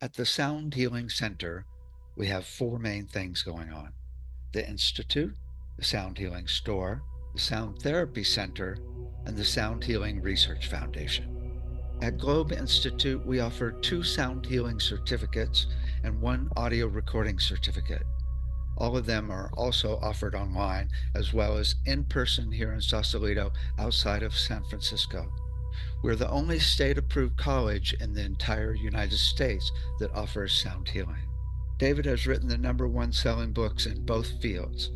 At the Sound Healing Center, we have four main things going on: the Institute, the Sound Healing Store, the Sound Therapy Center, and the Sound Healing Research Foundation. At Globe Institute, we offer 2 sound healing certificates and 1 audio recording certificate. All of them are also offered online, as well as in person here in Sausalito outside of San Francisco. We're the only state-approved college in the entire United States that offers sound healing. David has written the #1 selling books in both fields: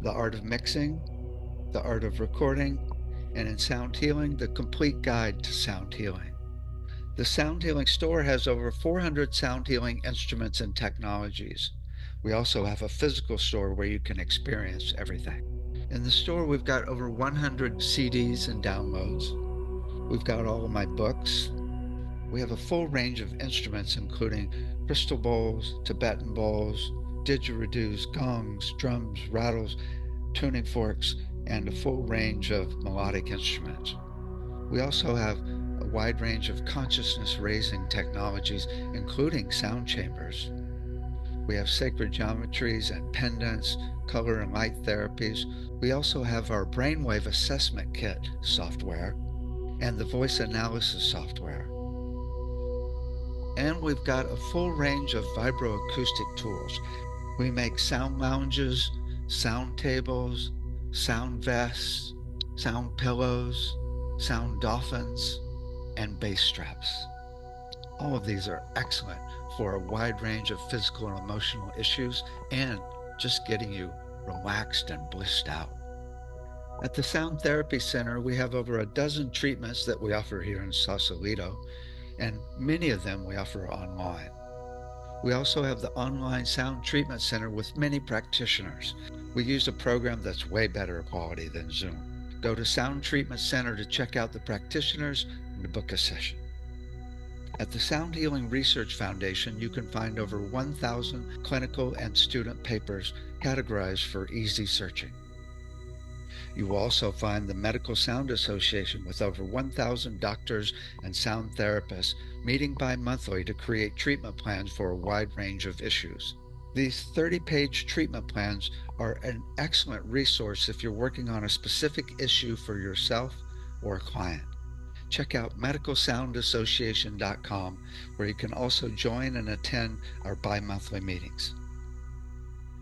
The Art of Mixing, The Art of Recording, and in Sound Healing, The Complete Guide to Sound Healing. The Sound Healing Store has over 400 sound healing instruments and technologies. We also have a physical store where you can experience everything. In the store, we've got over 100 CDs and downloads. We've got all of my books. We have a full range of instruments, including crystal bowls, Tibetan bowls, didgeridoos, gongs, drums, rattles, tuning forks, and a full range of melodic instruments. We also have a wide range of consciousness-raising technologies, including sound chambers. We have sacred geometries and pendants, color and light therapies. We also have our brainwave assessment kit software and the voice analysis software. And we've got a full range of vibroacoustic tools. We make sound lounges, sound tables, sound vests, sound pillows, sound dolphins, and bass straps. All of these are excellent for a wide range of physical and emotional issues and just getting you relaxed and blissed out. At the Sound Therapy Center, we have over a dozen treatments that we offer here in Sausalito, and many of them we offer online. We also have the online sound treatment center with many practitioners. We use a program that's way better quality than Zoom. Go to Sound Treatment Center to check out the practitioners and to book a session. At the Sound Healing Research Foundation, you can find over 1,000 clinical and student papers categorized for easy searching. You will also find the Medical Sound Association with over 1,000 doctors and sound therapists meeting bi-monthly to create treatment plans for a wide range of issues. These 30-page treatment plans are an excellent resource if you're working on a specific issue for yourself or a client. Check out medicalsoundassociation.com, where you can also join and attend our bi-monthly meetings.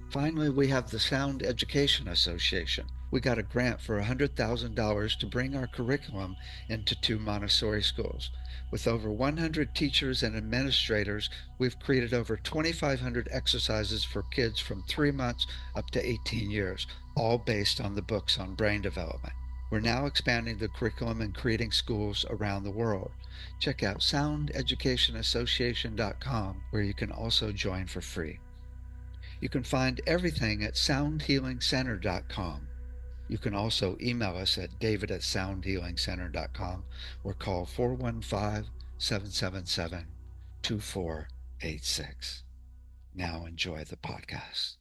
Finally, we have the Sound Education Association. We got a grant for $100,000 to bring our curriculum into 2 Montessori schools. With over 100 teachers and administrators, we've created over 2,500 exercises for kids from 3 months up to 18 years, all based on the books on brain development. We're now expanding the curriculum and creating schools around the world. Check out soundeducationassociation.com, where you can also join for free. You can find everything at soundhealingcenter.com. You can also email us at david@soundhealingcenter.com or call 415-777-2486. Now enjoy the podcast.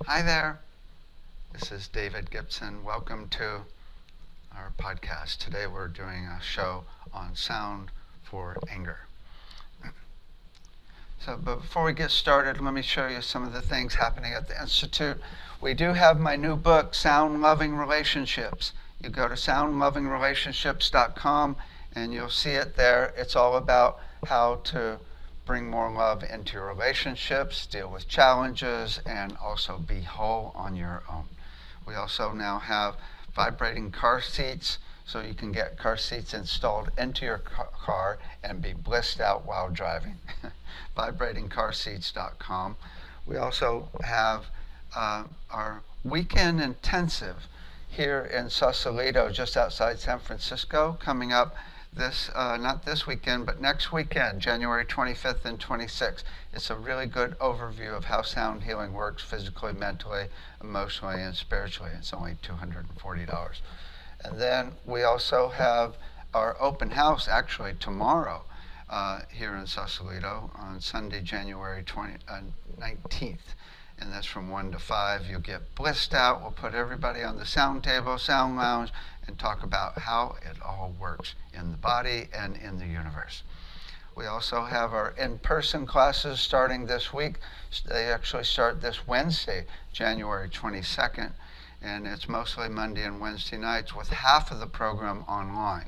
Hi there. This is David Gibson. Welcome to our podcast. Today we're doing a show on sound for anger. So before we get started, let me show you some of the things happening at the Institute. We do have my new book, Sound Loving Relationships. You go to soundlovingrelationships.com and you'll see it there. It's all about how to bring more love into your relationships, deal with challenges, and also be whole on your own. We also now have vibrating car seats, so you can get car seats installed into your car and be blissed out while driving. vibratingcarseats.com. We also have our weekend intensive here in Sausalito, just outside San Francisco, coming up this, not this weekend, but next weekend, January 25th and 26th. It's a really good overview of how sound healing works physically, mentally, emotionally, and spiritually. It's only $240. And then we also have our open house actually tomorrow here in Sausalito on Sunday, January 19th. and that's from 1 to 5. You'll get blissed out. We'll put everybody on the sound table, sound lounge, and talk about how it all works in the body and in the universe. We also have our in-person classes starting this week. They actually start this Wednesday, January 22nd, and it's mostly Monday and Wednesday nights with half of the program online.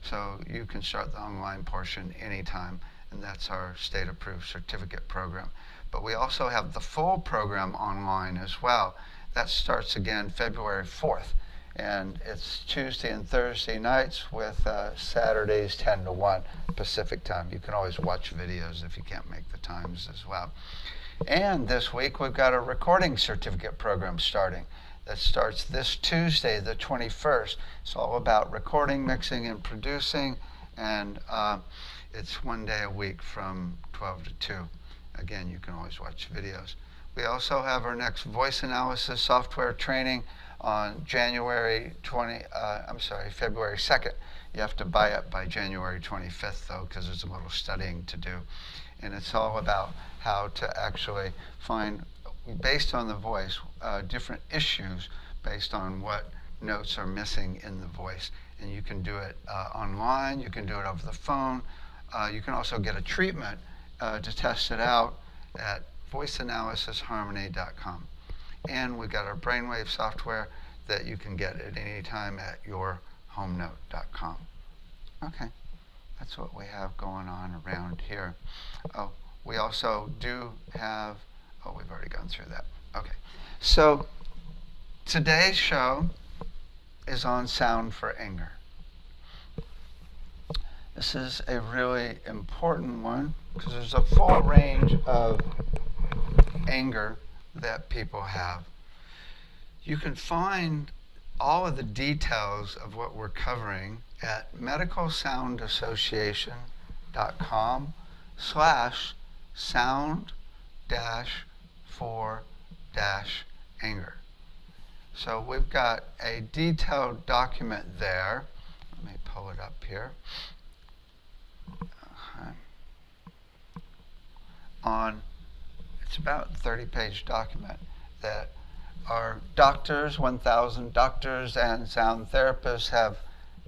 So you can start the online portion anytime, and that's our state-approved certificate program. But we also have the full program online as well. That starts again February 4th, and it's Tuesday and Thursday nights with Saturdays 10 to 1 Pacific time. You can always watch videos if you can't make the times as well. And this week we've got a recording certificate program starting. That starts this Tuesday, the 21st. It's all about recording, mixing, and producing, and it's 1 day a week from 12 to 2. Again, you can always watch videos. We also have our next voice analysis software training on February 2nd. You have to buy it by January 25th, though, because there's a little studying to do. And it's all about how to actually find, based on the voice, different issues based on what notes are missing in the voice. And you can do it online, you can do it over the phone. You can also get a treatment to test it out at voiceanalysisharmony.com. And we've got our brainwave software that you can get at any time at yourhomenote.com. Okay, that's what we have going on around here. Oh, we also do have, oh, we've already gone through that. Okay, so today's show is on sound for anger. This is a really important one because there's a full range of anger that people have. You can find all of the details of what we're covering at medicalsoundassociation.com/sound-for-anger. So we've got a detailed document there. Let me pull it up here. It's about a 30-page document that our doctors, 1,000 doctors and sound therapists have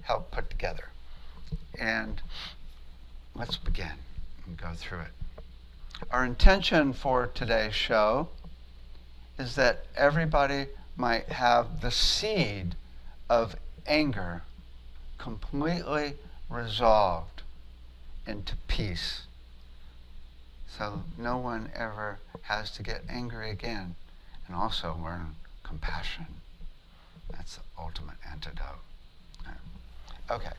helped put together. And let's begin and go through it. Our intention for today's show is that everybody might have the seed of anger completely resolved into peace. So no one ever has to get angry again, and also learn compassion. That's the ultimate antidote. Okay,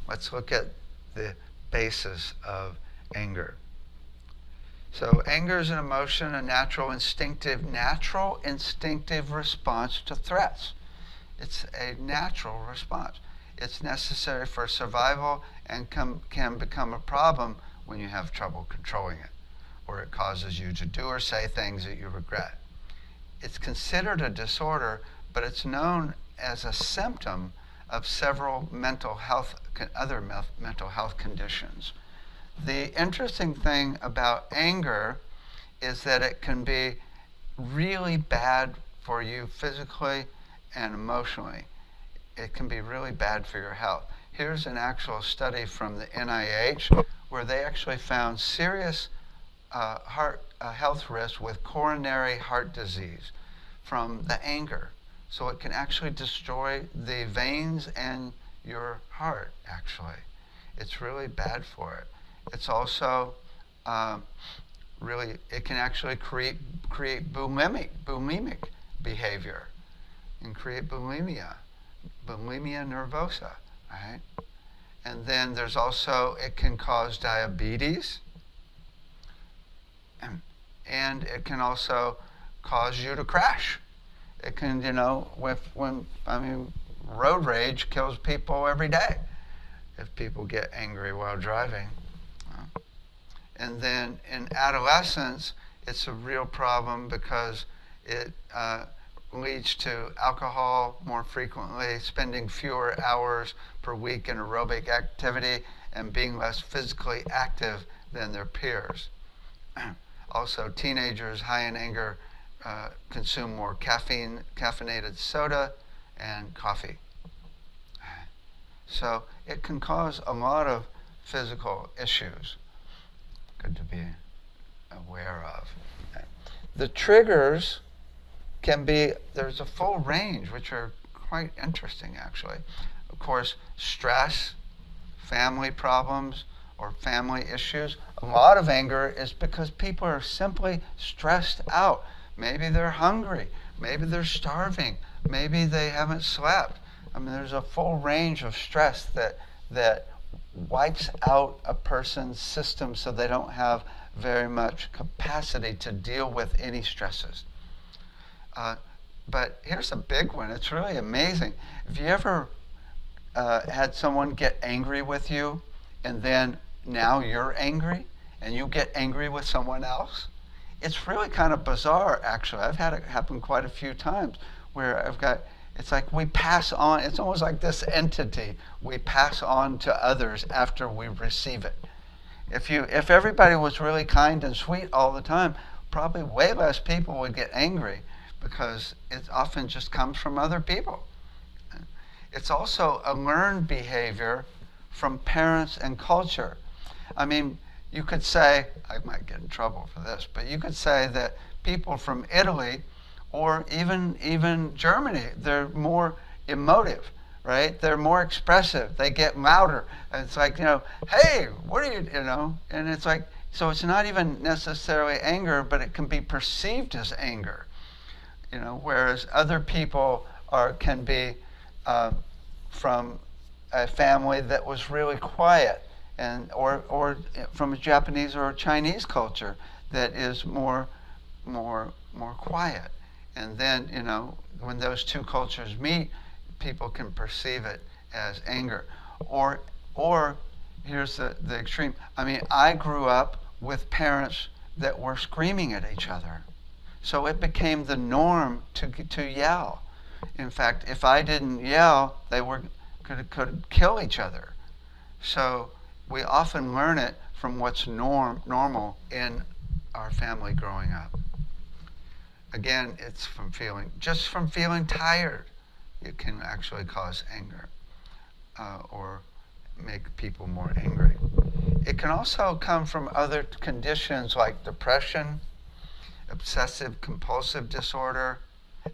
let's look at the basis of anger. So anger is an emotion, a natural instinctive response to threats. It's a natural response. It's necessary for survival and can become a problem when you have trouble controlling it, or it causes you to do or say things that you regret. It's considered a disorder, but it's known as a symptom of several other mental health conditions. The interesting thing about anger is that it can be really bad for you physically and emotionally. It can be really bad for your health. Here's an actual study from the NIH where they actually found serious health risks with coronary heart disease from the anger. So it can actually destroy the veins and your heart, actually. It's really bad for it. It's also it can actually create bulimic behavior and create bulimia nervosa, right? And then there's also, it can cause diabetes, and it can also cause you to crash. It can, road rage kills people every day if people get angry while driving. And then in adolescence, it's a real problem because it leads to alcohol more frequently, spending fewer hours per week in aerobic activity, and being less physically active than their peers. Also, teenagers high in anger consume more caffeinated soda and coffee. So it can cause a lot of physical issues. Good to be aware of. The triggers can be, there's a full range, which are quite interesting actually. Of course, stress, family problems, or family issues. A lot of anger is because people are simply stressed out. Maybe they're hungry, maybe they're starving, maybe they haven't slept. I mean, there's a full range of stress that wipes out a person's system so they don't have very much capacity to deal with any stresses. But here's a big one. It's really amazing. Have you ever had someone get angry with you and then now you're angry and you get angry with someone else? It's really kind of bizarre, actually. I've had it happen quite a few times where it's like we pass on, it's almost like this entity we pass on to others after we receive it. If everybody was really kind and sweet all the time, probably way less people would get angry because it often just comes from other people. It's also a learned behavior from parents and culture. I mean, you could say, I might get in trouble for this, but you could say that people from Italy or even Germany, they're more emotive, right? They're more expressive. They get louder. And it's like, hey, what are you know? And it's like, so it's not even necessarily anger, but it can be perceived as anger, whereas other people can be from a family that was really quiet, or from a Japanese or a Chinese culture that is more quiet. And then, when those two cultures meet, people can perceive it as anger. Or here's the extreme. I mean, I grew up with parents that were screaming at each other. So it became the norm to yell. In fact, if I didn't yell, they could kill each other. So we often learn it from what's normal in our family growing up. Again, it's from feeling tired. It can actually cause anger or make people more angry. It can also come from other conditions like depression, obsessive compulsive disorder,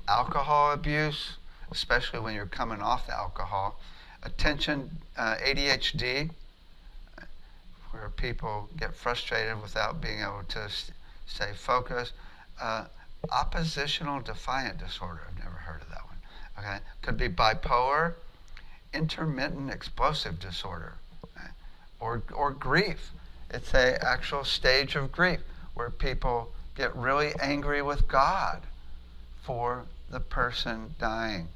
alcohol abuse, especially when you're coming off the alcohol, attention, ADHD, where people get frustrated without being able to stay focused, oppositional defiant disorder. I've never heard of that one. Okay, could be bipolar, intermittent explosive disorder, okay? or grief. It's an actual stage of grief where people get really angry with God for the person dying.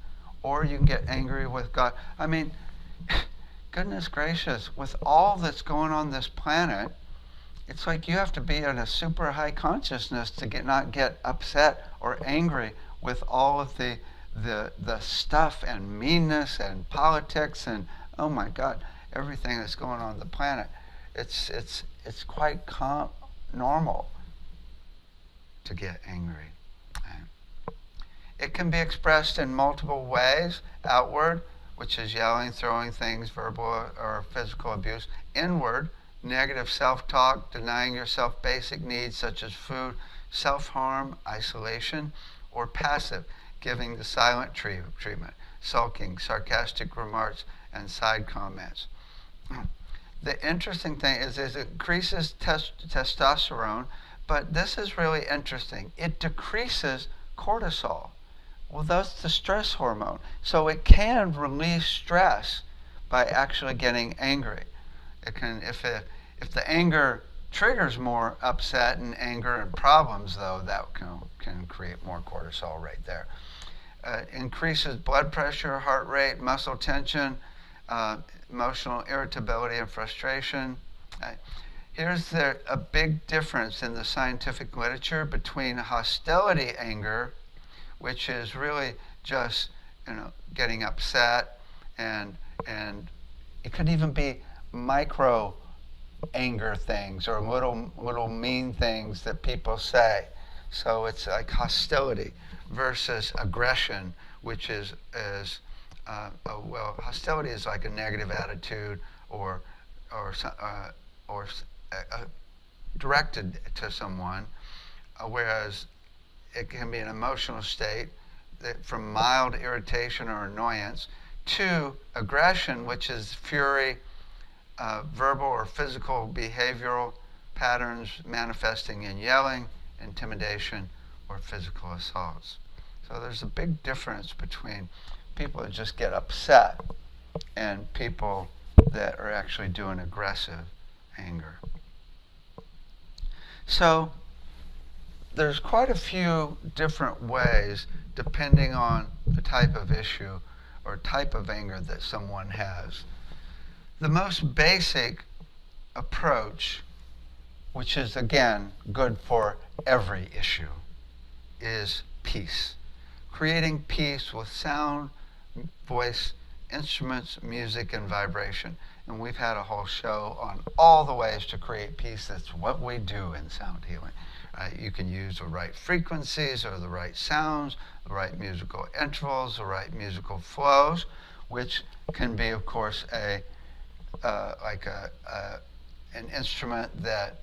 Or you can get angry with God. I mean, goodness gracious, with all that's going on this planet, it's like you have to be in a super high consciousness to not get upset or angry with all of the stuff and meanness and politics and, oh my God, everything that's going on the planet. It's quite normal to get angry. It can be expressed in multiple ways. Outward, which is yelling, throwing things, verbal or physical abuse. Inward, negative self-talk, denying yourself basic needs such as food, self-harm, isolation. Or passive, giving the silent treatment, sulking, sarcastic remarks, and side comments. The interesting thing is it increases testosterone, but this is really interesting. It decreases cortisol. Well, that's the stress hormone. So it can release stress by actually getting angry. It can, if the anger triggers more upset and anger and problems, though, that can create more cortisol right there. Increases blood pressure, heart rate, muscle tension, emotional irritability and frustration. Here's a big difference in the scientific literature between hostility anger, which is really just getting upset, and it could even be micro anger things or little mean things that people say. So it's like hostility versus aggression, which well, hostility is like a negative attitude or or or directed to someone, whereas it can be an emotional state that from mild irritation or annoyance to aggression, which is fury, verbal or physical behavioral patterns manifesting in yelling, intimidation, or physical assaults. So there's a big difference between people that just get upset and people that are actually doing aggressive anger. So there's quite a few different ways, depending on the type of issue or type of anger that someone has. The most basic approach, which is again good for every issue, is peace. Creating peace with sound, voice, instruments, music, and vibration. And we've had a whole show on all the ways to create peace. That's what we do in sound healing. You can use the right frequencies or the right sounds, the right musical intervals, the right musical flows, which can be, of course, an instrument that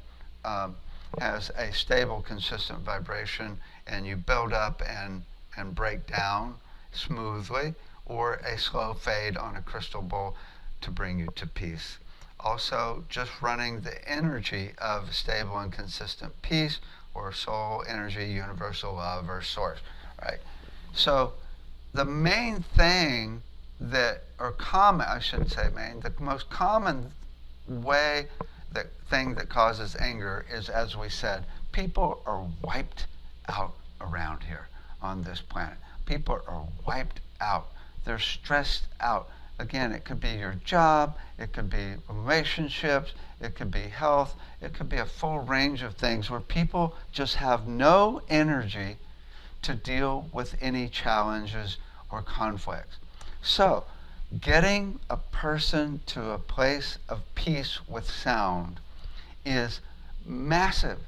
has a stable, consistent vibration, and you build up and break down smoothly, or a slow fade on a crystal bowl to bring you to peace. Also, just running the energy of stable and consistent peace, or soul energy, universal love, or source, right? So the main thing that, or common, I shouldn't say main, the most common way, the thing that causes anger is, as we said, people are wiped out around here on this planet. People are wiped out. They're stressed out. Again, it could be your job, it could be relationships, it could be health, it could be a full range of things where people just have no energy to deal with any challenges or conflicts. So, getting a person to a place of peace with sound is massive.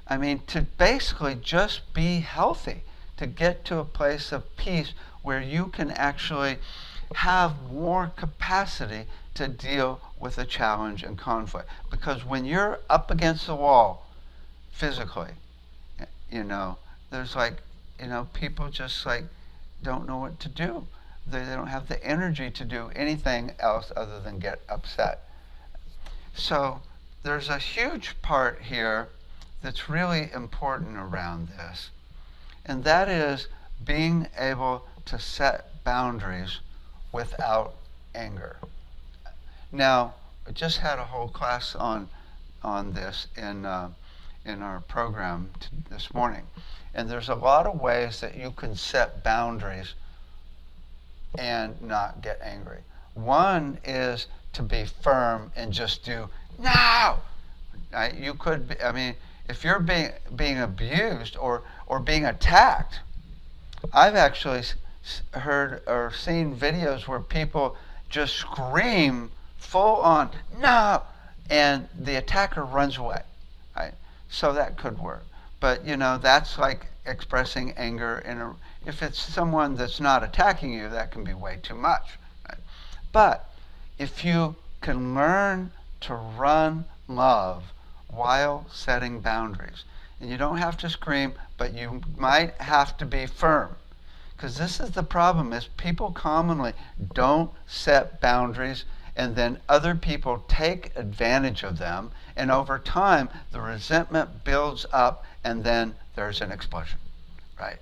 I mean, to basically just be healthy, to get to a place of peace where you can actually have more capacity to deal with a challenge and conflict. Because when you're up against the wall physically, there's people just don't know what to do. They don't have the energy to do anything else other than get upset. So there's a huge part here that's really important around this, and that is being able to set boundaries without anger. Now, I just had a whole class on this in our program this morning, and there's a lot of ways that you can set boundaries and not get angry. One is to be firm and just do no. You could be, if you're being abused or being attacked, I've actually heard or seen videos where people just scream full on no, and the attacker runs away, right? So that could work, but that's like expressing anger if it's someone that's not attacking you, that can be way too much, right? But if you can learn to run love while setting boundaries, and you don't have to scream, but you might have to be firm. Because this is the problem, is people commonly don't set boundaries, and then other people take advantage of them, and over time the resentment builds up, and then there's an explosion, right?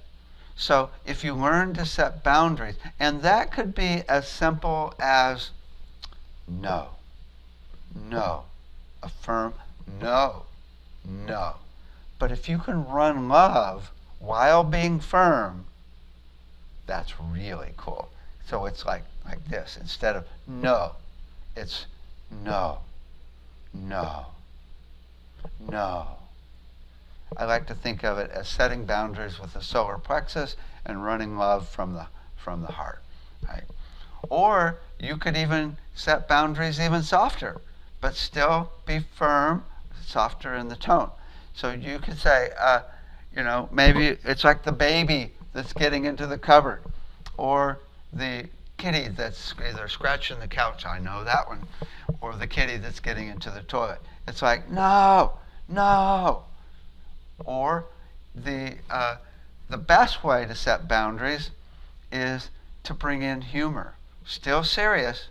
So if you learn to set boundaries, and that could be as simple as no, a firm no. But if you can run love while being firm, that's really cool. So it's like this. Instead of no, it's no. I like to think of it as setting boundaries with the solar plexus and running love from the heart, right? Or you could even set boundaries even softer, but still be firm, softer in the tone. So you could say, Maybe it's like the baby that's getting into the cupboard, or the kitty that's either scratching the couch, I know that one, or the kitty that's getting into the toilet. It's like, no, no. Or the best way to set boundaries is to bring in humor. Still serious,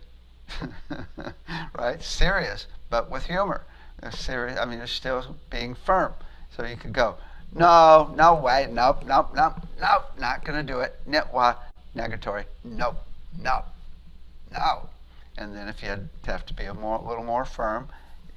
right? Serious, but with humor. Serious. I mean, you're still being firm. So you could go, no, no way, nope, nope, nope, nope, not gonna do it. Nitwa, negatory, nope, nope, no. And then if you have to be a little more firm,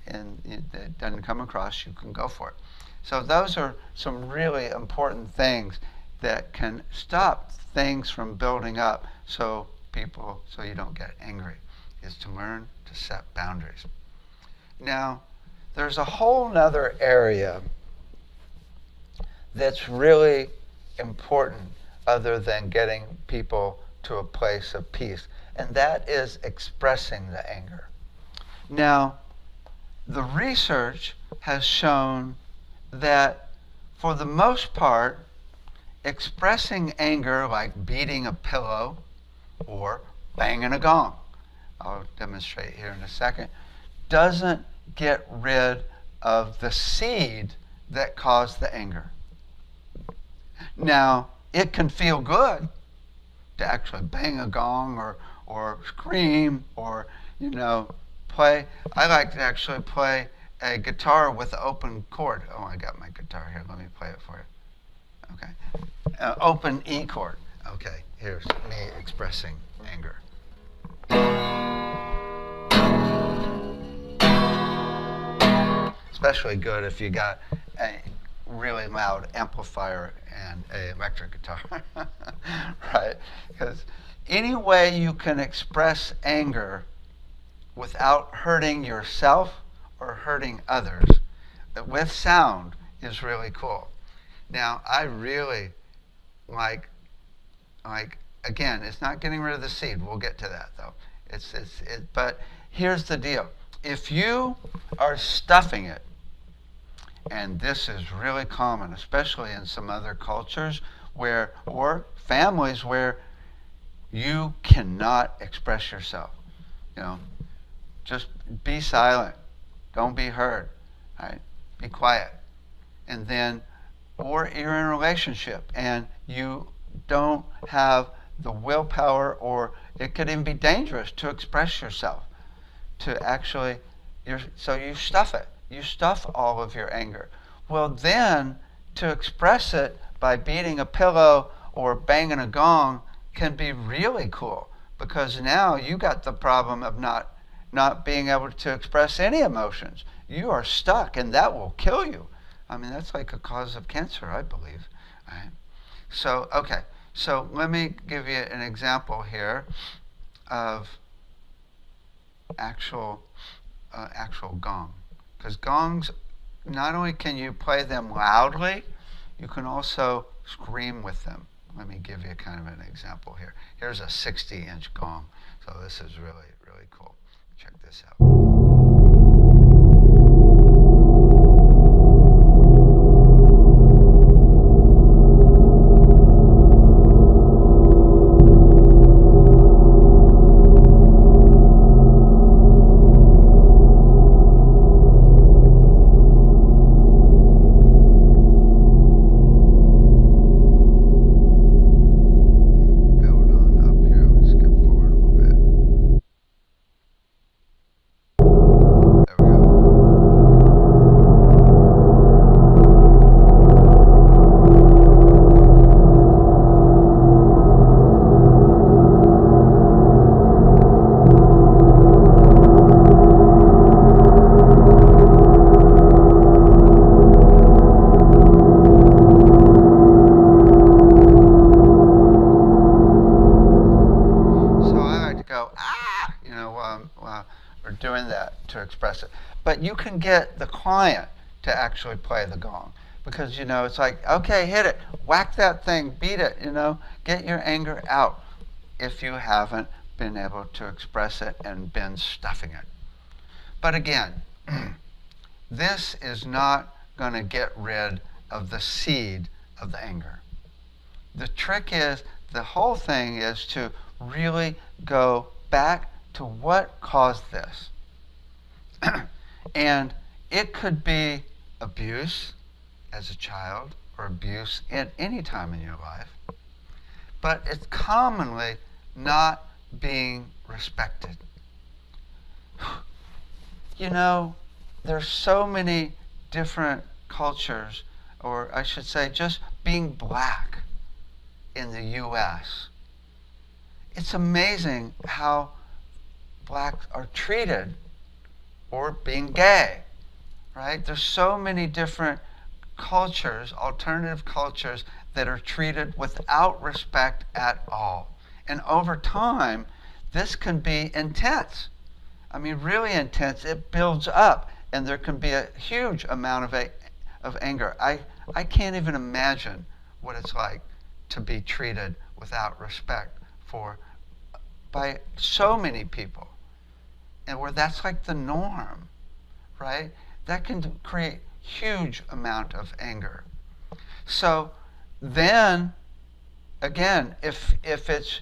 and it doesn't come across, you can go for it. So those are some really important things that can stop things from building up, so you don't get angry, is to learn to set boundaries. Now, there's a whole nother area that's really important other than getting people to a place of peace, and that is expressing the anger. Now, the research has shown that for the most part, expressing anger, like beating a pillow or banging a gong, I'll demonstrate here in a second, doesn't get rid of the seed that caused the anger. Now, it can feel good to actually bang a gong or scream or, play. I like to actually play a guitar with an open chord. Oh, I got my guitar here. Let me play it for you. Okay. Open E chord. Okay, here's me expressing anger. Especially good if you got a really loud amplifier and an electric guitar, right? Because any way you can express anger without hurting yourself or hurting others with sound is really cool. Now, I really like again, it's not getting rid of the seed. We'll get to that though. But here's the deal. If you are stuffing it, and this is really common, especially in some other cultures or families where you cannot express yourself, just be silent. Don't be heard. Right? Be quiet. And then, or you're in a relationship and you don't have the willpower, or it could even be dangerous to express yourself. So you stuff it. You stuff all of your anger. Well, then, to express it by beating a pillow or banging a gong can be really cool, because now you got the problem of not being able to express any emotions. You are stuck, and that will kill you. I mean, that's like a cause of cancer, I believe. Right? So, okay. So let me give you an example here of actual gong. Because gongs, not only can you play them loudly, you can also scream with them. Let me give you kind of an example here. Here's a 60-inch gong. So this is really, really cool. Check this out. Doing that to express it. But you can get the client to actually play the gong, because it's like, okay, hit it, whack that thing, beat it, get your anger out if you haven't been able to express it and been stuffing it. But again, this is not going to get rid of the seed of the anger. The trick is, the whole thing is to really go back to what caused this. And it could be abuse as a child or abuse at any time in your life, but it's commonly not being respected. You know, there's so many different cultures, or I should say just being black in the US. It's amazing how blacks are treated, or being gay, right? There's so many different cultures, alternative cultures, that are treated without respect at all. And over time, this can be intense. I mean, really intense. It builds up, and there can be a huge amount of anger. I can't even imagine what it's like to be treated without respect by so many people, and where that's like the norm, right? That can create huge amount of anger. So then, again, if it's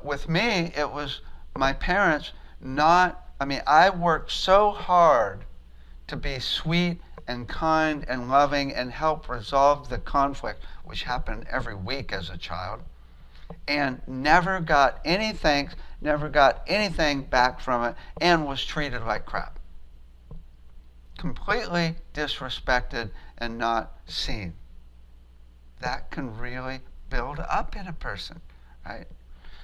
with me, it was my parents not. I mean, I worked so hard to be sweet and kind and loving and help resolve the conflict, which happened every week as a child, and never got any thanks, never got anything back from it, and was treated like crap. Completely disrespected and not seen. That can really build up in a person, right?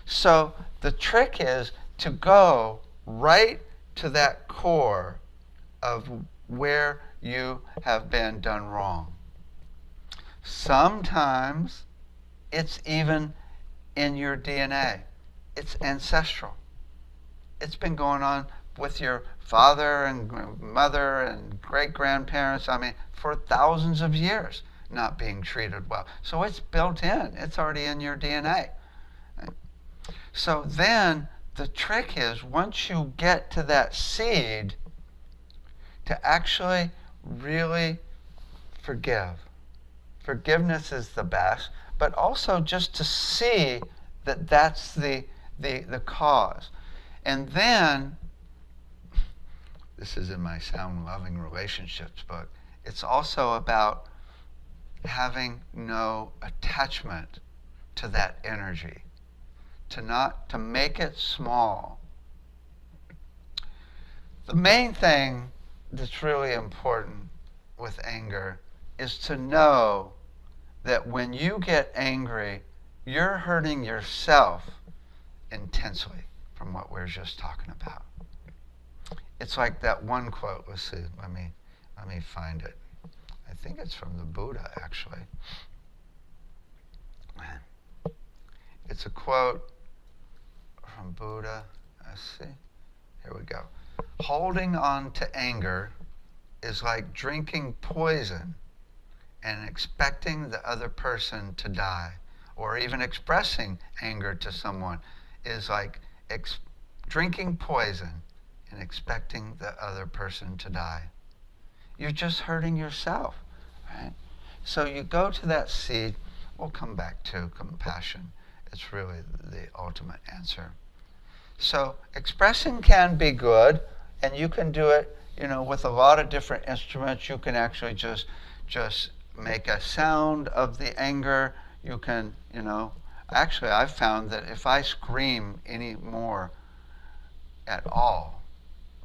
So the trick is to go right to that core of where you have been done wrong. Sometimes it's even in your DNA. It's ancestral. It's been going on with your father and mother and great-grandparents, I mean, for thousands of years, not being treated well. So it's built in. It's already in your DNA. So then the trick is, once you get to that seed, to actually really forgive. Forgiveness is the best, but also just to see that that's the cause. And then, this is in my Sound Loving Relationships book, it's also about having no attachment to that energy, to make it small. The main thing that's really important with anger is to know that when you get angry, you're hurting yourself intensely, from what we were just talking about. It's like that one quote. Let's see. Let me find it. I think it's from the Buddha, actually. It's a quote from Buddha. Let's see. Here we go. Holding on to anger is like drinking poison and expecting the other person to die. Or even expressing anger to someone is like drinking poison and expecting the other person to die. You're just hurting yourself, right? So you go to that seed. We'll come back to compassion. It's really the ultimate answer. So expressing can be good, and you can do it, with a lot of different instruments. You can actually just make a sound of the anger. You can, actually I've found that if I scream any more at all,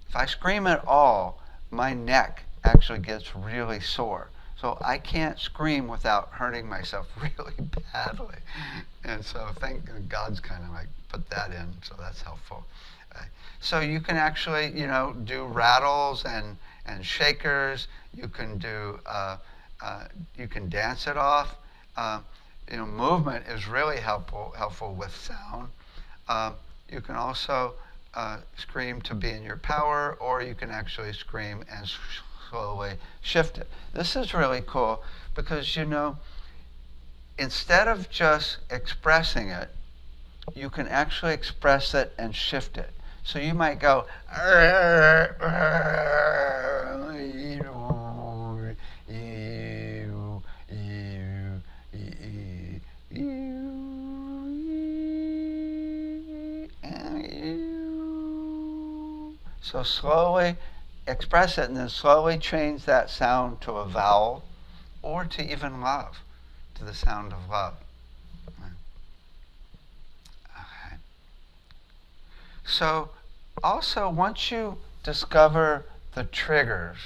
if I scream at all, my neck actually gets really sore. So I can't scream without hurting myself really badly. And so thank God's kind of like put that in, so that's helpful. So you can actually, do rattles and shakers. You can do, you can dance it off. Movement is really helpful with sound. You can also scream to be in your power, or you can actually scream and slowly shift it. This is really cool because, instead of just expressing it, you can actually express it and shift it. So you might go, So slowly express it and then slowly change that sound to a vowel or to even love, to the sound of love. Okay. So also once you discover the triggers,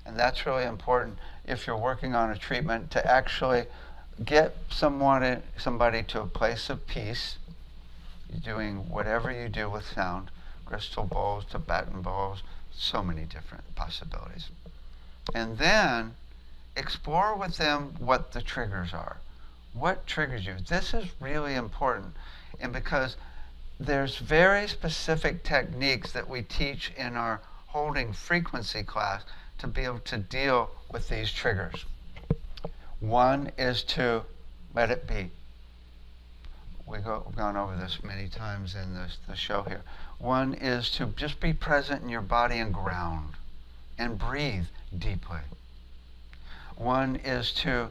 and that's really important if you're working on a treatment, to actually get somebody to a place of peace. You're doing whatever you do with sound, crystal bowls, Tibetan bowls, so many different possibilities. And then explore with them what the triggers are. What triggers you? This is really important. And because there's very specific techniques that we teach in our holding frequency class to be able to deal with these triggers. One is to let it be. We've gone over this many times in the show here. One is to just be present in your body and ground and breathe deeply. One is to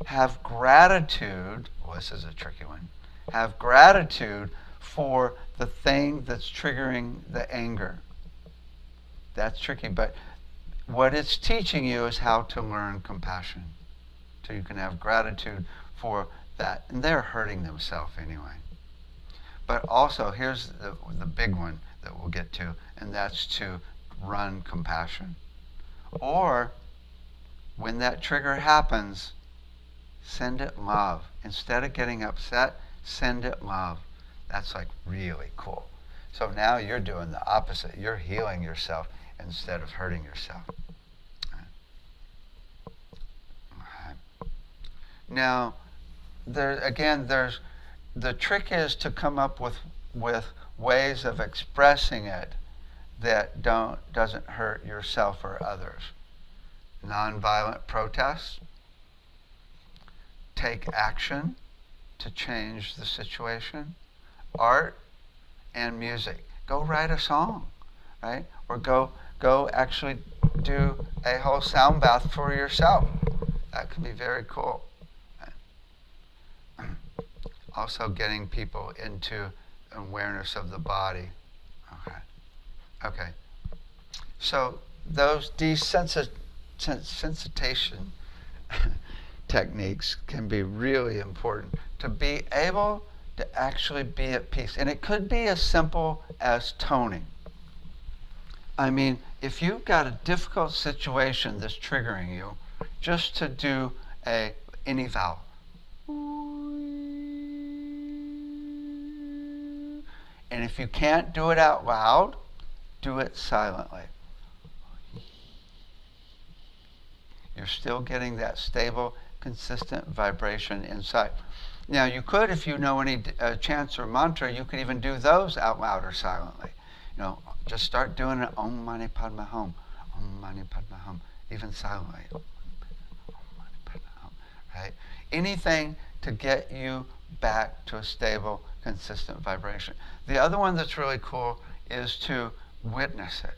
have gratitude. Well, this is a tricky one. Have gratitude for the thing that's triggering the anger. That's tricky, but what it's teaching you is how to learn compassion. So you can have gratitude for that. And they're hurting themselves anyway. But also, here's the big one that we'll get to, and that's to run compassion. Or, when that trigger happens, send it love. Instead of getting upset, send it love. That's like really cool. So now you're doing the opposite. You're healing yourself instead of hurting yourself. Now, there's the trick is to come up with ways of expressing it that doesn't hurt yourself or others. Nonviolent protest. Take action to change the situation. Art and music. Go write a song, right? Or go actually do a whole sound bath for yourself. That can be very cool. Also getting people into awareness of the body. Okay. So those desensitization techniques can be really important to be able to actually be at peace. And it could be as simple as toning. I mean, if you've got a difficult situation that's triggering you, just to do any vowel. And if you can't do it out loud, do it silently. You're still getting that stable, consistent vibration inside. Now, you could, if you know any chants or mantra, you could even do those out loud or silently. Just start doing it. Om Mani Padme Hum, Om Mani Padme Hum, even silently. Om Mani Padme Hum, right? Anything to get you back to a stable, consistent vibration. The other one that's really cool is to witness it.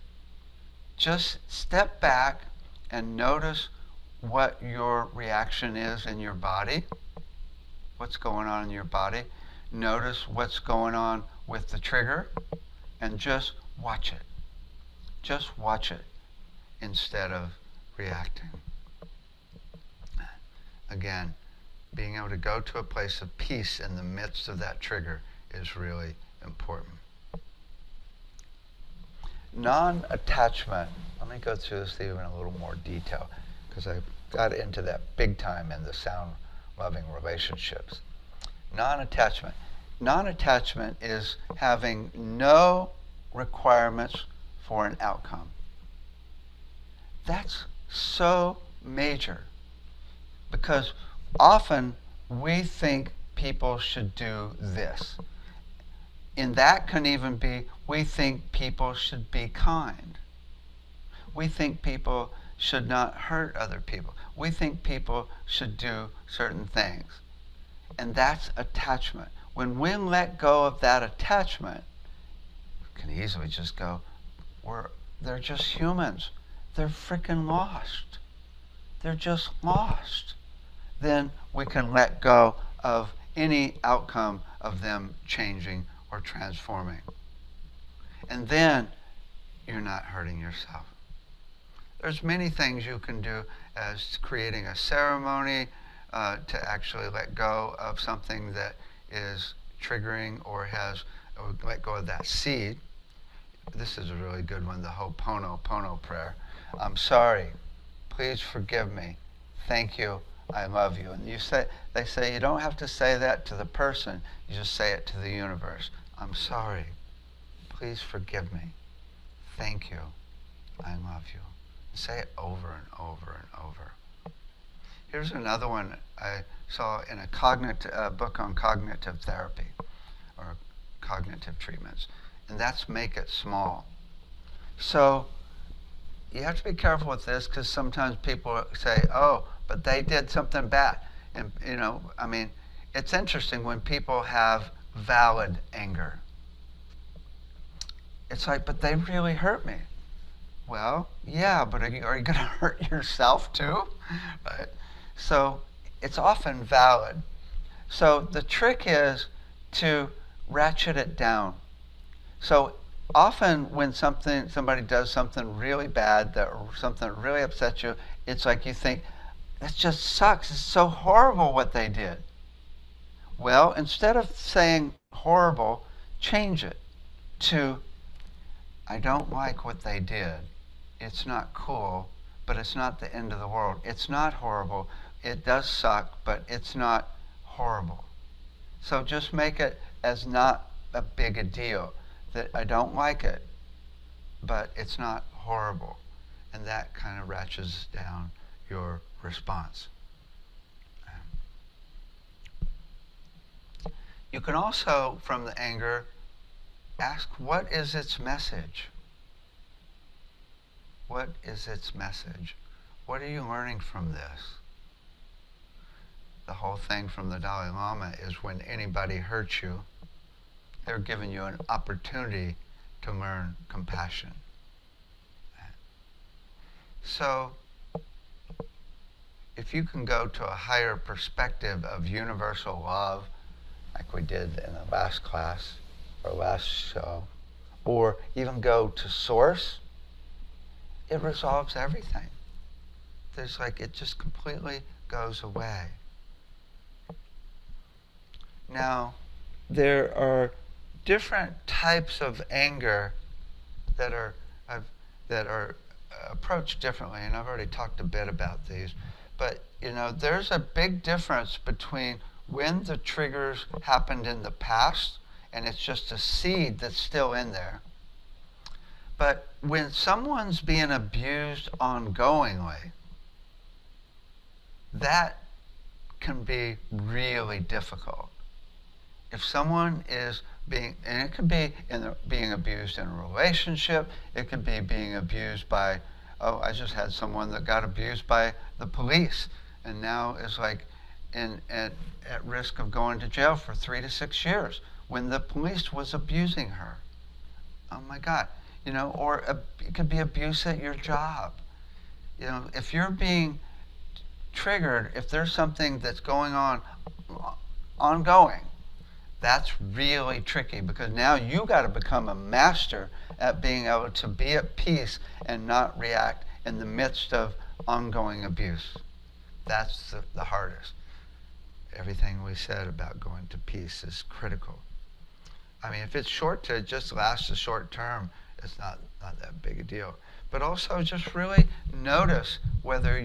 Just step back and notice what your reaction is in your body. What's going on in your body. Notice what's going on with the trigger and just watch it. Just watch it instead of reacting. Again, being able to go to a place of peace in the midst of that trigger is really important. Non-attachment. Let me go through this even in a little more detail because I got into that big time in the sound-loving relationships. Non-attachment. Non-attachment is having no requirements for an outcome. That's so major because often we think people should do this. And that can even be, we think people should be kind. We think people should not hurt other people. We think people should do certain things. And that's attachment. When we let go of that attachment, we can easily just go, they're just humans. They're freaking lost. They're just lost. Then we can let go of any outcome of them changing or transforming. And then you're not hurting yourself. There's many things you can do, as creating a ceremony to actually let go of something that is triggering or let go of that seed. This is a really good one, the Ho'oponopono prayer. I'm sorry. Please forgive me. Thank you. I love you. And they say you don't have to say that to the person. You just say it to the universe. I'm sorry. Please forgive me. Thank you. I love you. Say it over and over and over. Here's another one I saw in a book on cognitive therapy or cognitive treatments, and that's make it small. So you have to be careful with this, because sometimes people say, oh, but they did something bad. And, it's interesting when people have valid anger. It's like, but they really hurt me. Well, yeah, but are you going to hurt yourself too? Right? So it's often valid. So the trick is to ratchet it down. So often when somebody does something really bad, or something that really upsets you, it's like you think, that just sucks. It's so horrible what they did. Well, instead of saying horrible, change it to, I don't like what they did. It's not cool, but it's not the end of the world. It's not horrible. It does suck, but it's not horrible. So just make it as not a big a deal, that I don't like it, but it's not horrible. And that kind of ratchets down your response. You can also, from the anger, ask, what is its message? What is its message? What are you learning from this? The whole thing from the Dalai Lama is, when anybody hurts you, they're giving you an opportunity to learn compassion. So, if you can go to a higher perspective of universal love, like we did in the last class or last show, or even go to source, it resolves everything. It just completely goes away. Now, there are different types of anger that are approached differently, and I've already talked a bit about these. But there's a big difference between when the triggers happened in the past and it's just a seed that's still in there. But when someone's being abused ongoingly, that can be really difficult. If someone is and it could be being abused in a relationship, it could be being abused by, I just had someone that got abused by the police and now is at risk of going to jail for 3 to 6 years when the police was abusing her. Oh my God. Or it could be abuse at your job. If you're being triggered, if there's something that's going on ongoing, that's really tricky, because now you got to become a master at being able to be at peace and not react in the midst of ongoing abuse. That's the hardest. Everything we said about going to peace is critical. If it's just lasts a short term, it's not that big a deal. But also just really notice whether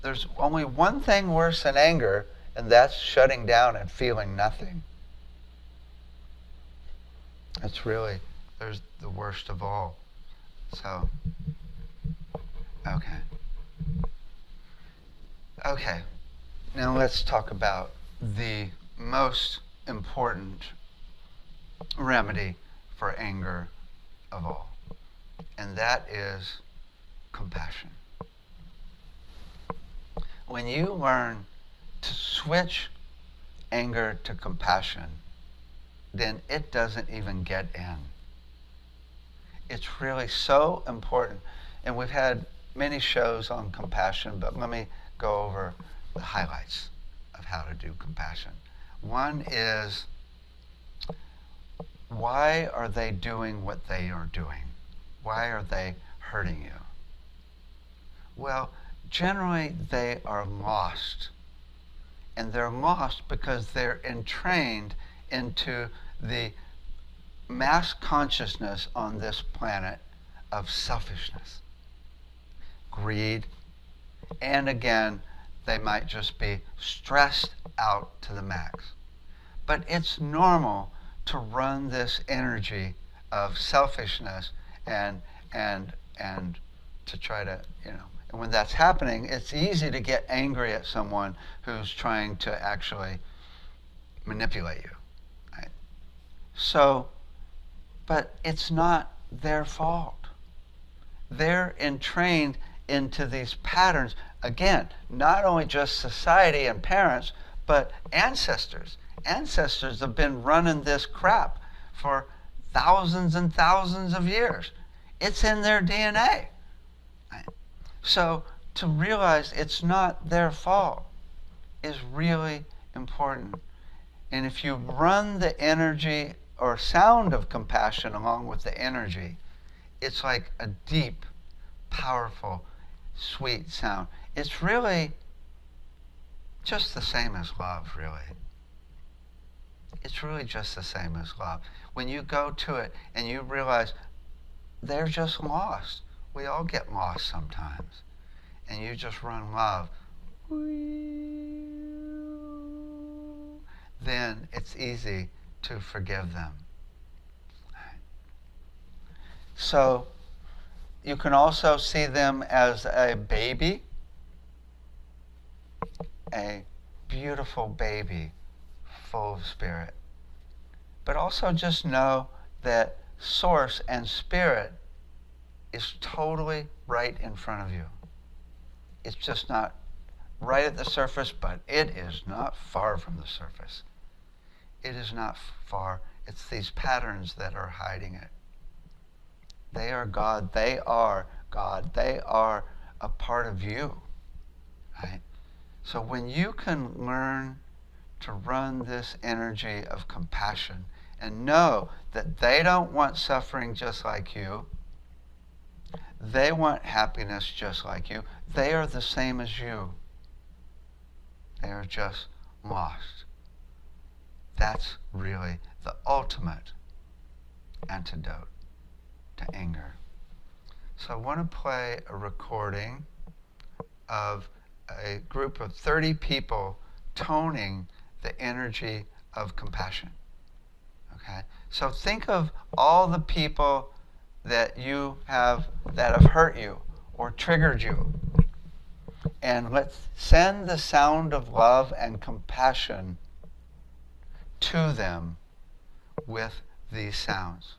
there's only one thing worse than anger, and that's shutting down and feeling nothing. There's the worst of all. So, okay. Now let's talk about the most important remedy for anger of all, and that is compassion. When you learn to switch anger to compassion, then it doesn't even get in. It's really so important. And we've had many shows on compassion, but let me go over the highlights of how to do compassion. One is why are they doing what they are doing? Why are they hurting you? Well, generally they are lost. And they're lost because they're entrained into the mass consciousness on this planet of selfishness, greed, and again, they might just be stressed out to the max. But it's normal to run this energy of selfishness and and to try to, and when that's happening, it's easy to get angry at someone who's trying to actually manipulate you. Right? So, but it's not their fault. They're entrained into these patterns. Again, not only just society and parents, but ancestors. Ancestors have been running this crap for thousands and thousands of years. It's in their DNA. Right? So to realize it's not their fault is really important. And if you run the energy or sound of compassion along with the energy, it's like a deep, powerful, sweet sound. It's really just the same as love, really. It's really just the same as love. When you go to it and you realize they're just lost. We all get lost sometimes. And you just run love, then it's easy to forgive them. So you can also see them as a baby, a beautiful baby full of spirit. But also just know that source and spirit is totally right in front of you. It's just not right at the surface, but it is not far from the surface. It is not far. It's these patterns that are hiding it. They are God. They are God. They are a part of you. Right? So when you can learn to run this energy of compassion and know that they don't want suffering just like you, they want happiness just like you, they are the same as you. They are just lost. That's really the ultimate antidote to anger. So I want to play a recording of a group of 30 people toning the energy of compassion. Okay? So think of all the people that have hurt you or triggered you. And let's send the sound of love and compassion to them with these sounds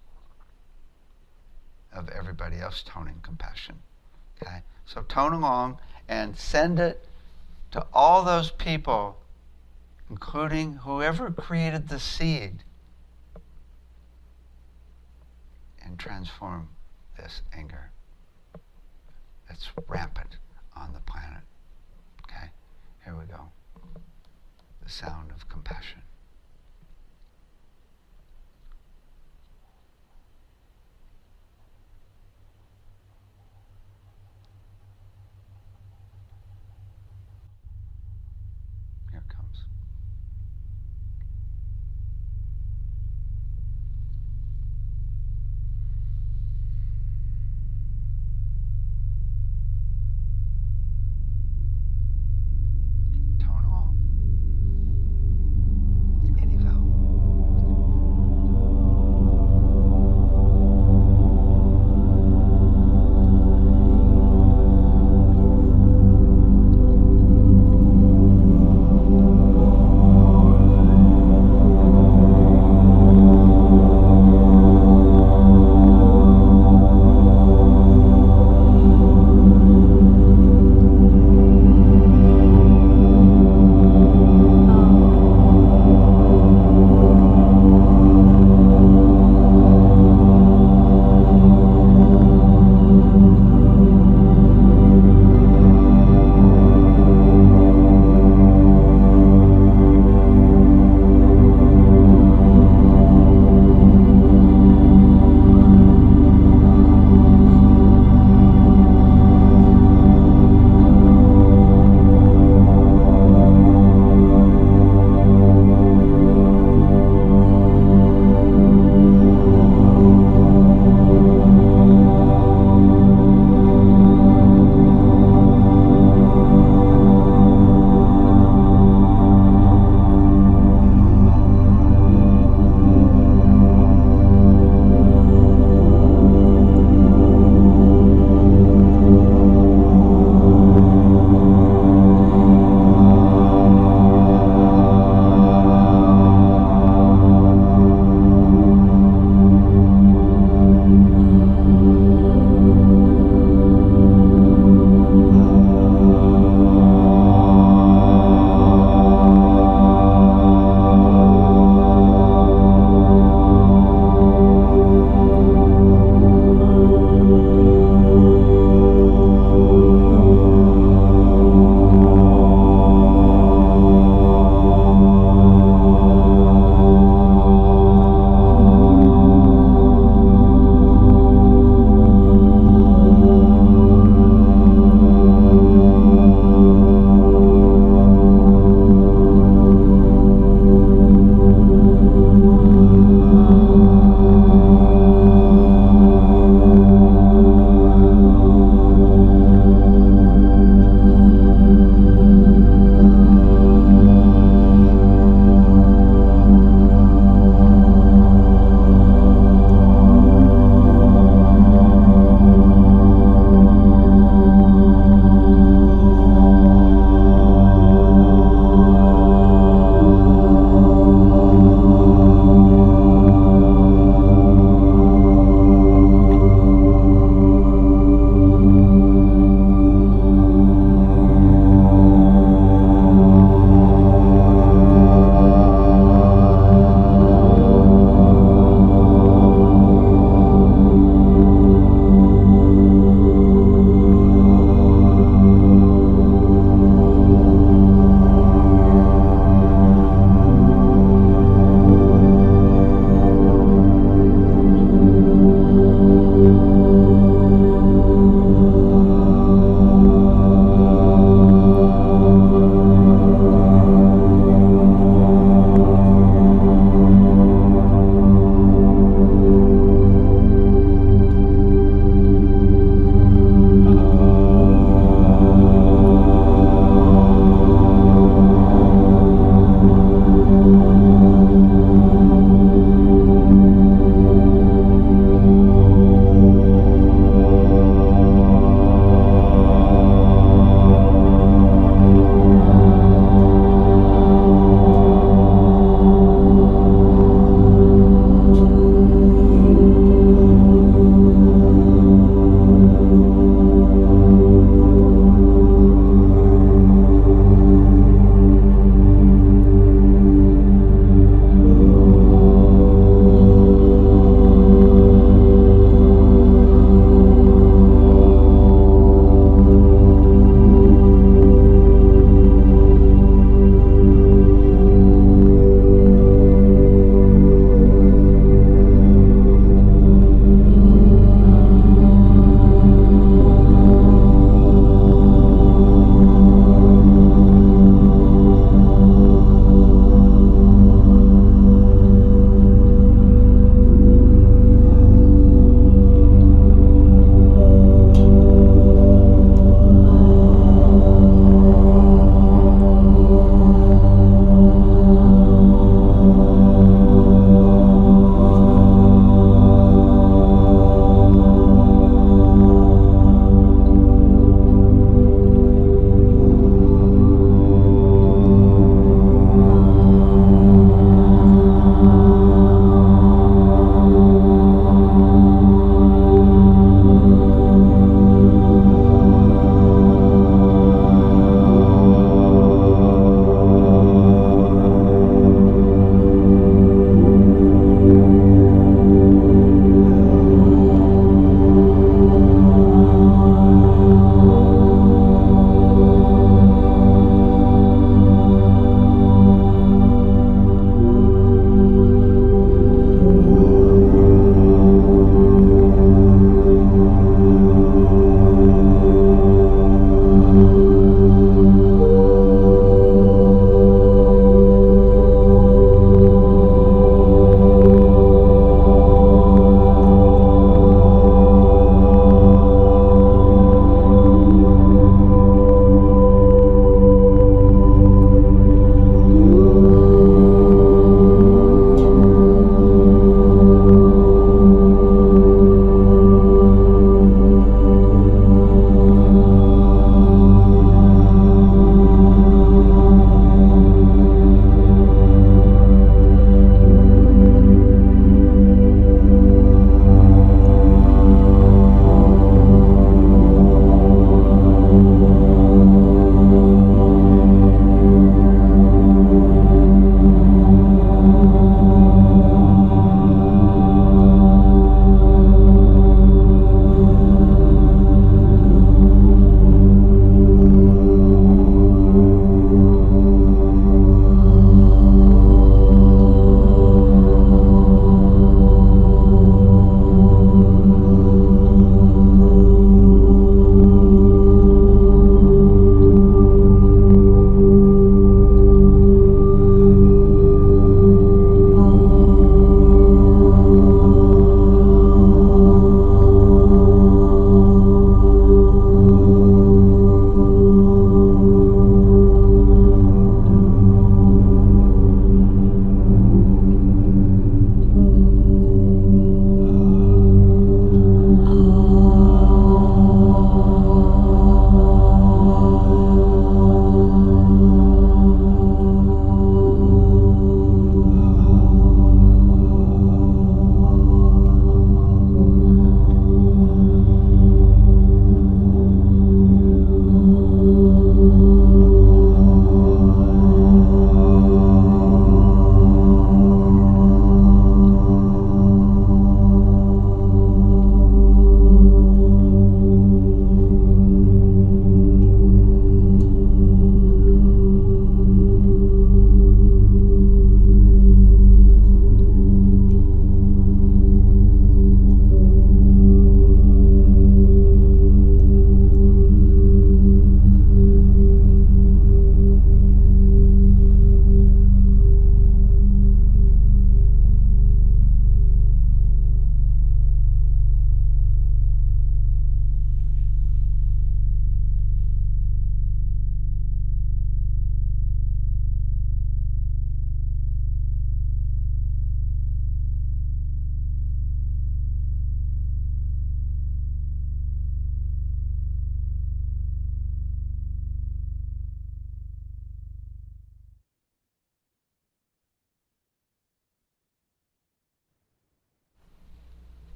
of everybody else toning compassion. Okay? So tone along and send it to all those people, including whoever created the seed, and transform this anger that's rampant on the planet. Okay? Here we go. The sound of compassion. Here it comes. Tone along.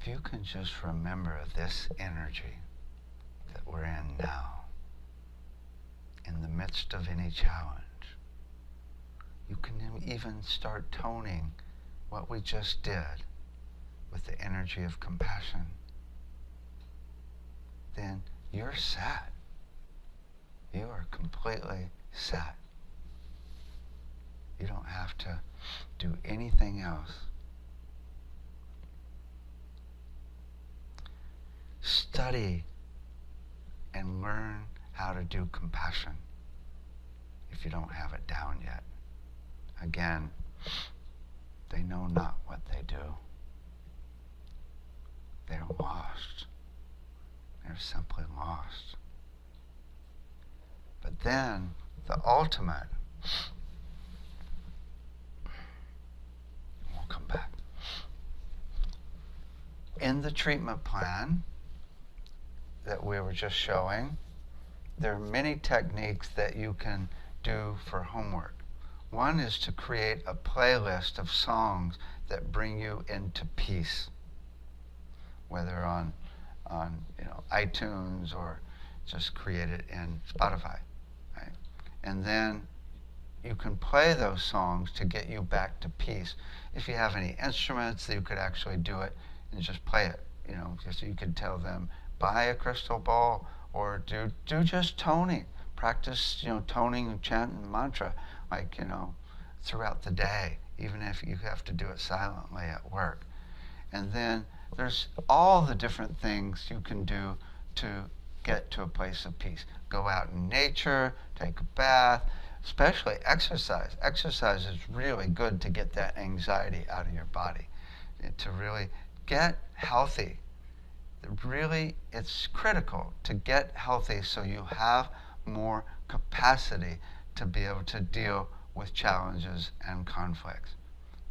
if you can just remember this energy that we're in now, in the midst of any challenge, you can even start toning what we just did with the energy of compassion. Then you're set. You are completely set. You don't have to do anything else. Study and learn how to do compassion if you don't have it down yet. Again, they know not what they do. They're lost. They're simply lost. But then, the ultimate, we'll come back. In the treatment plan that we were just showing, there are many techniques that you can do for homework. One is to create a playlist of songs that bring you into peace, whether on iTunes or just create it in Spotify. Right? And then you can play those songs to get you back to peace. If you have any instruments, you could actually do it and just play it. Just you could tell them, buy a crystal ball, or do just toning. Practice, toning and chanting mantra, throughout the day, even if you have to do it silently at work. And then there's all the different things you can do to get to a place of peace. Go out in nature, take a bath, especially exercise. Exercise is really good to get that anxiety out of your body, to really get healthy. Really, it's critical to get healthy so you have more capacity to be able to deal with challenges and conflicts.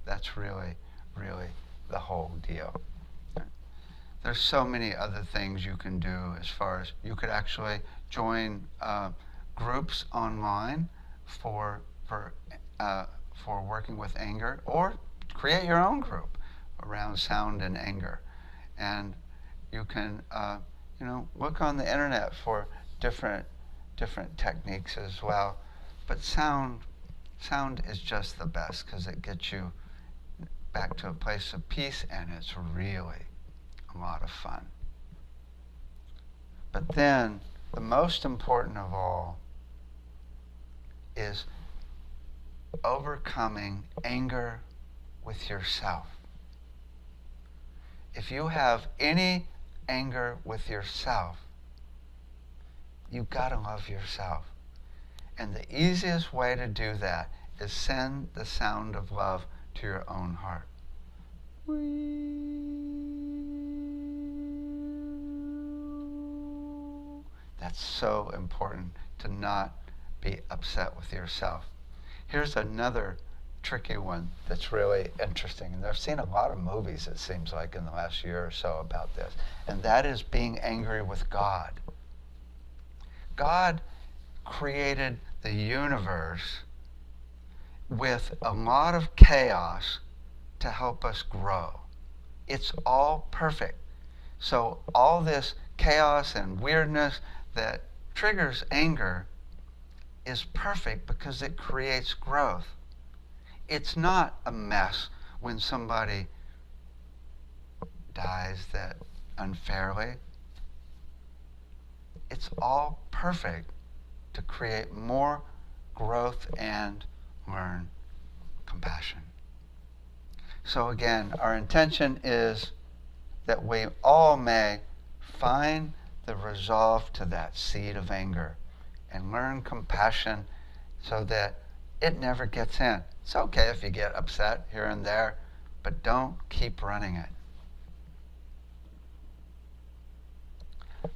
That's really, really the whole deal. There's so many other things you can do, as far as you could actually join groups online for working with anger, or create your own group around sound and anger. And you can look on the internet for different techniques as well. But sound is just the best, because it gets you back to a place of peace, and it's really a lot of fun. But then, the most important of all is overcoming anger with yourself. If you have any anger with yourself, you've got to love yourself. And the easiest way to do that is send the sound of love to your own heart. That's so important, to not be upset with yourself. Here's another tricky one that's really interesting. And I've seen a lot of movies, it seems like, in the last year or so about this. And that is being angry with God. God created the universe with a lot of chaos to help us grow. It's all perfect. So all this chaos and weirdness that triggers anger is perfect because it creates growth. It's not a mess when somebody dies that unfairly. It's all perfect to create more growth and learn compassion. So again, our intention is that we all may find the resolve to that seed of anger and learn compassion so that it never gets in. It's okay if you get upset here and there, but don't keep running it.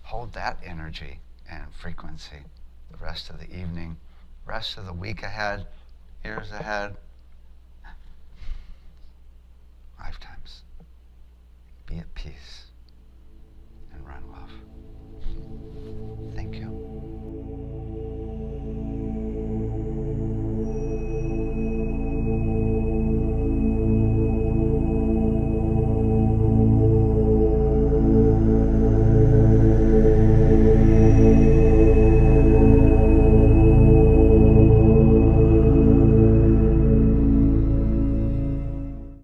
Hold that energy and frequency the rest of the evening, rest of the week ahead, years ahead, lifetimes.